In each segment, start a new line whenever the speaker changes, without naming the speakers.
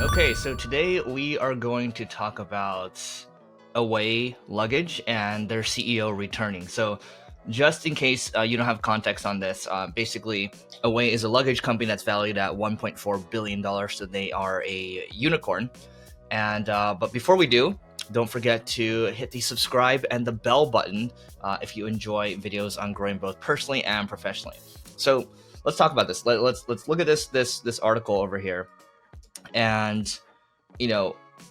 Okay, so today we are going to talk about Away Luggage and their CEO returning. So, just in case you don't have context on this, basically, Away is a luggage company that's valued at $1.4 billion. So they are a unicorn. And but before we do, don't forget to hit the subscribe and the bell button if you enjoy videos on growing both personally and professionally. So let's talk about this. Let's look at this article over here. And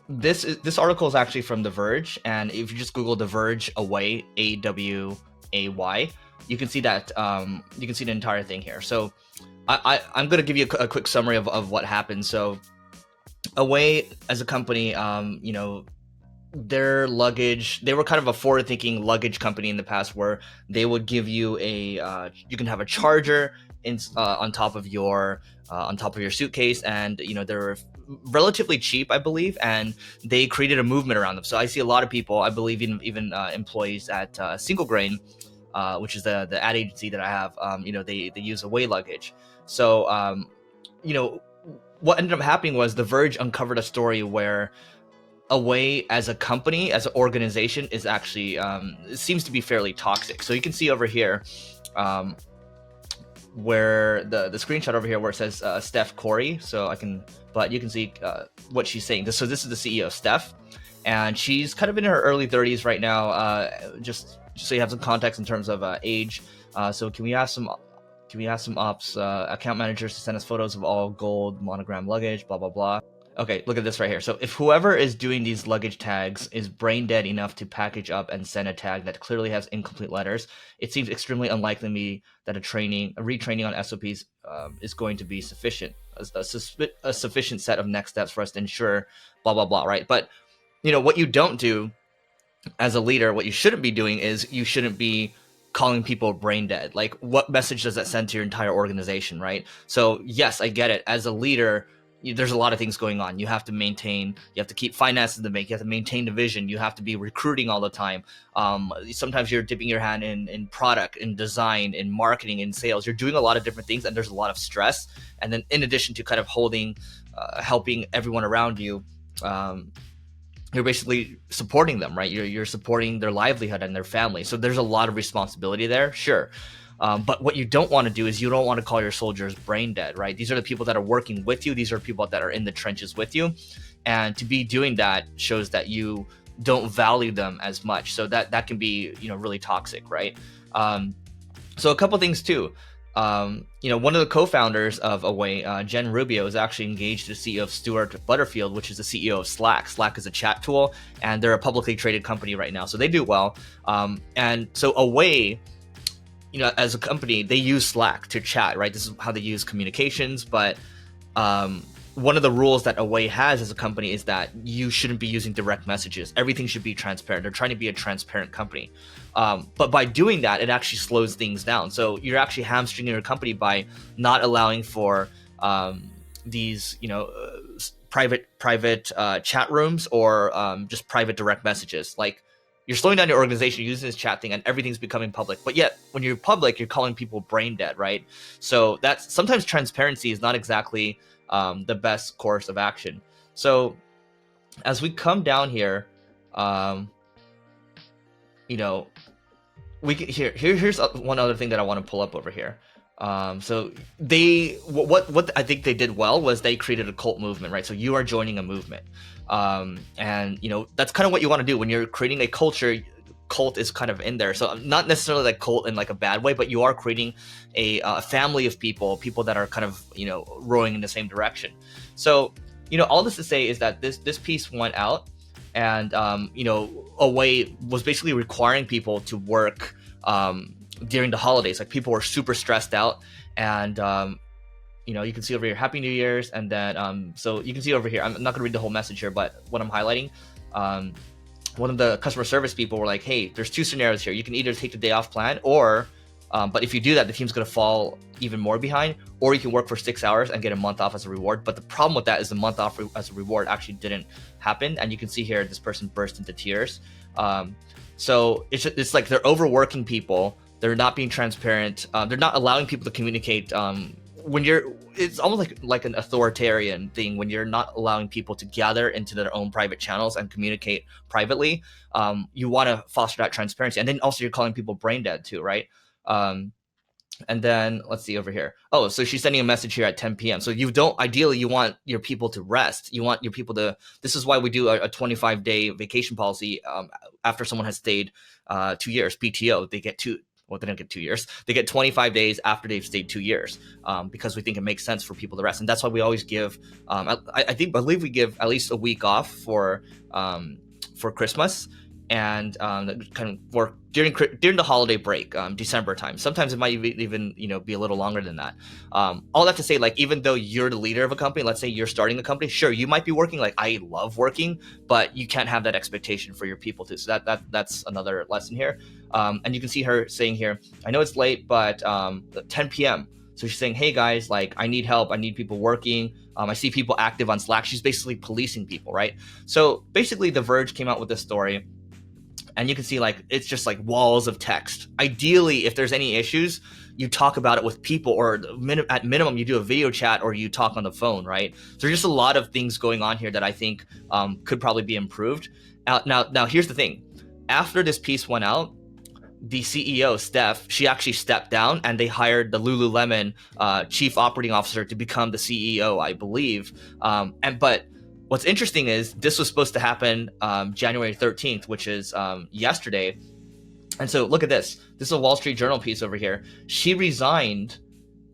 this article is actually from The Verge, and if you just Google The Verge Away, AWAY, you can see that you can see the entire thing here. So I'm going to give you a quick summary of what happened. So Away as a company, their luggage, they were kind of a forward-thinking luggage company in the past, where they would give you you can have a charger on top of your suitcase, and they're relatively cheap, I believe, and they created a movement around them. So I see a lot of people, I believe even employees at Single Grain, which is the ad agency that I have. They use Away Luggage. So what ended up happening was The Verge uncovered a story where Away as a company, as an organization, is actually it seems to be fairly toxic. So you can see over here, where the screenshot over here where it says Steph Korey. But you can see what she's saying. So this is the CEO, Steph, and she's kind of in her early 30s right now. Just so you have some context in terms of age. So can we ask some ops account managers to send us photos of all gold monogram luggage, blah blah blah. Okay, look at this right here. So if whoever is doing these luggage tags is brain dead enough to package up and send a tag that clearly has incomplete letters, it seems extremely unlikely to me that a retraining on SOPs is going to be sufficient, a sufficient set of next steps for us to ensure blah, blah, blah, right? But, what you don't do as a leader, what you shouldn't be doing is you shouldn't be calling people brain dead. Like, what message does that send to your entire organization, right? So yes, I get it. As a leader, there's a lot of things going on. You have to keep finances in the bank. You have to maintain the vision. You have to be recruiting all the time. Sometimes you're dipping your hand in product, in design, in marketing, in sales. You're doing a lot of different things, and there's a lot of stress. And then in addition to kind of helping everyone around you, you're basically supporting them, right? You're supporting their livelihood and their family. So there's a lot of responsibility there, sure. But what you don't want to do is you don't want to call your soldiers brain dead, right? These are the people that are working with you. These are people that are in the trenches with you. And to be doing that shows that you don't value them as much. So that can be, really toxic, right? So a couple things too. One of the co-founders of Away, Jen Rubio, is actually engaged the CEO of Stuart Butterfield, which is the CEO of Slack. Slack is a chat tool, and they're a publicly traded company right now. So they do well. And so Away, as a company, they use Slack to chat, right? This is how they use communications. But one of the rules that Away has as a company is that you shouldn't be using direct messages. Everything should be transparent. They're trying to be a transparent company. But by doing that, it actually slows things down. So you're actually hamstringing your company by not allowing for these, private chat rooms or just private direct messages. Like, you're slowing down your organization using this chat thing, and everything's becoming public. But yet, when you're public, you're calling people brain dead, right? So that's sometimes transparency is not exactly the best course of action. So as we come down here, we can, here's one other thing that I want to pull up over here. So what I think they did well was they created a cult movement, right? So you are joining a movement. And that's kind of what you want to do when you're creating a culture. Cult is kind of in there. So not necessarily like cult in like a bad way, but you are creating a family of people that are kind of, rowing in the same direction. So, all this to say is that this piece went out, and, Away was basically requiring people to work, during the holidays. Like, people were super stressed out, and, you can see over here, Happy New Year's. And then, so you can see over here, I'm not gonna read the whole message here, but what I'm highlighting, one of the customer service people were like, hey, there's two scenarios here. You can either take the day off plan, or, but if you do that, the team's gonna fall even more behind, or you can work for 6 hours and get a month off as a reward. But the problem with that is the month off as a reward actually didn't happen. And you can see here, this person burst into tears. So it's like they're overworking people. They're not being transparent. They're not allowing people to communicate when you're, it's almost like an authoritarian thing when you're not allowing people to gather into their own private channels and communicate privately. You want to foster that transparency, and then also you're calling people brain dead too, right? And then let's see over here. Oh, so she's sending a message here at 10 p.m. So you don't, ideally, you want your people to rest. You want your people to, this is why we do a 25-day vacation policy after someone has stayed 2 years, PTO. They get well, they don't get 2 years. They get 25 days after they've stayed 2 years because we think it makes sense for people to rest. And that's why we always give, I believe we give at least a week off for Christmas, and kind of work during the holiday break, December time. Sometimes it might even be a little longer than that. All that to say, like, even though you're the leader of a company, let's say you're starting a company, sure, you might be working. Like, I love working, but you can't have that expectation for your people too. So that's another lesson here. And you can see her saying here, I know it's late, but 10 p.m. So she's saying, hey guys, like, I need help. I need people working. I see people active on Slack. She's basically policing people, right? So basically, The Verge came out with this story. And you can see, like, it's just like walls of text. Ideally, if there's any issues, you talk about it with people, or at minimum, you do a video chat or you talk on the phone, right? So there's just a lot of things going on here that I think could probably be improved. Now, here's the thing. After this piece went out, the CEO, Steph, she actually stepped down, and they hired the Lululemon chief operating officer to become the CEO, I believe. But what's interesting is this was supposed to happen January 13th, which is yesterday. And so look at this. This is a Wall Street Journal piece over here. She resigned,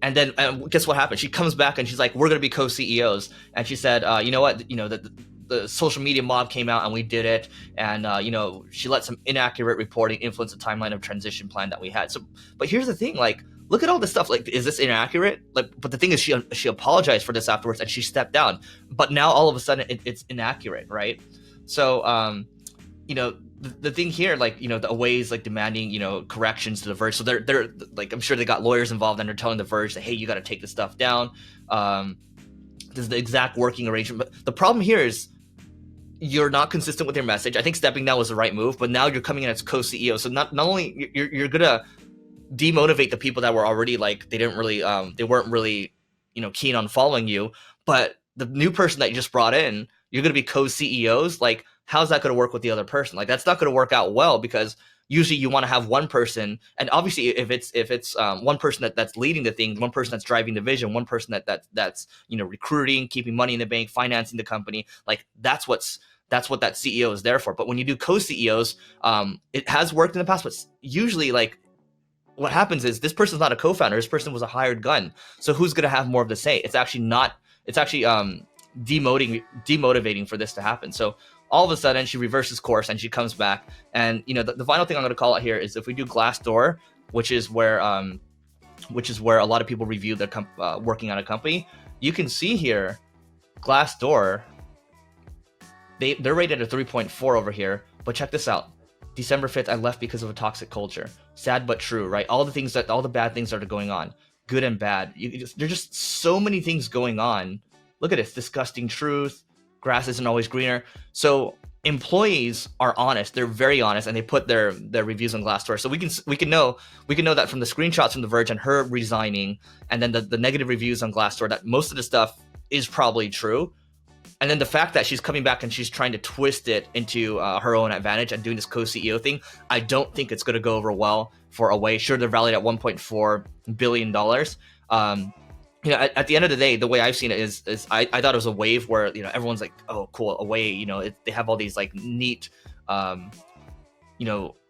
and then guess what happened? She comes back and she's like, we're going to be co-CEOs. And she said, you know what? The social media mob came out and we did it. And, she let some inaccurate reporting influence the timeline of transition plan that we had. So, but here's the thing, like, look at all this stuff. Like, is this inaccurate? Like, but the thing is, she apologized for this afterwards and she stepped down. But now all of a sudden it's inaccurate, right? So, the thing here, like, the Away's like demanding, corrections to The Verge. So they're like, I'm sure they got lawyers involved and they're telling The Verge that, hey, you got to take this stuff down. This is the exact working arrangement. But the problem here is you're not consistent with your message. I think stepping down was the right move, but now you're coming in as co-CEO. So not only you're gonna demotivate the people that were already, like, they weren't really keen on following you, but the new person that you just brought in, you're going to be co-CEOs. Like, how's that going to work with the other person? Like, that's not going to work out well, because usually you want to have one person, and obviously if it's one person that's leading the thing, one person that's driving the vision, one person that's recruiting, keeping money in the bank, financing the company, like, that's what that CEO is there for. But when you do co-CEOs, it has worked in the past, but usually, like, what happens is this person's not a co-founder. This person was a hired gun. So who's going to have more of the say? It's actually demotivating for this to happen. So all of a sudden she reverses course and she comes back. And the final thing I'm going to call out here is, if we do Glassdoor, which is where a lot of people review their working on a company, you can see here Glassdoor, they're rated at a 3.4 over here. But check this out. December 5th, I left because of a toxic culture. Sad but true, right? All the bad things that are going on, good and bad. There's just so many things going on. Look at this, disgusting truth. Grass isn't always greener. So employees are honest. They're very honest, and they put their reviews on Glassdoor. So we can know that from the screenshots from The Verge and her resigning, and then the negative reviews on Glassdoor, that most of the stuff is probably true. And then the fact that she's coming back and she's trying to twist it into her own advantage and doing this co-CEO thing, I don't think it's going to go over well for Away. Sure, they're valued at $1.4 billion. At the end of the day, the way I've seen it is I thought it was a wave where, everyone's like, oh, cool, Away, they have all these, like, neat,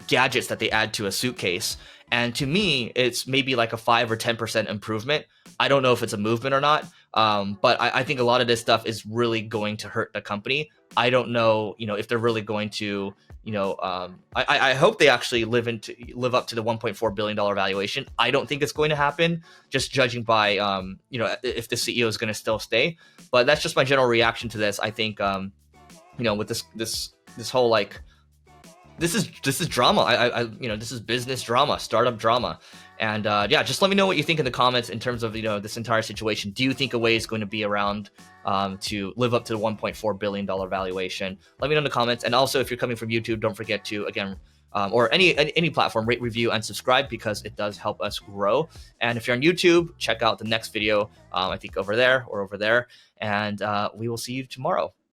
gadgets that they add to a suitcase. And to me, it's maybe like a 5 or 10% improvement. I don't know if it's a movement or not. But I think a lot of this stuff is really going to hurt the company. I don't know, if they're really going to, I hope they actually live up to the $1.4 billion valuation. I don't think it's going to happen, just judging by, if the CEO is going to still stay. But that's just my general reaction to this. I think, with this whole, like, this is drama. This is business drama, startup drama. And just let me know what you think in the comments in terms of, this entire situation. Do you think Away is going to be around to live up to the $1.4 billion valuation? Let me know in the comments. And also, if you're coming from YouTube, don't forget to, again, or any platform, rate, review, and subscribe, because it does help us grow. And if you're on YouTube, check out the next video, I think over there or over there, and we will see you tomorrow.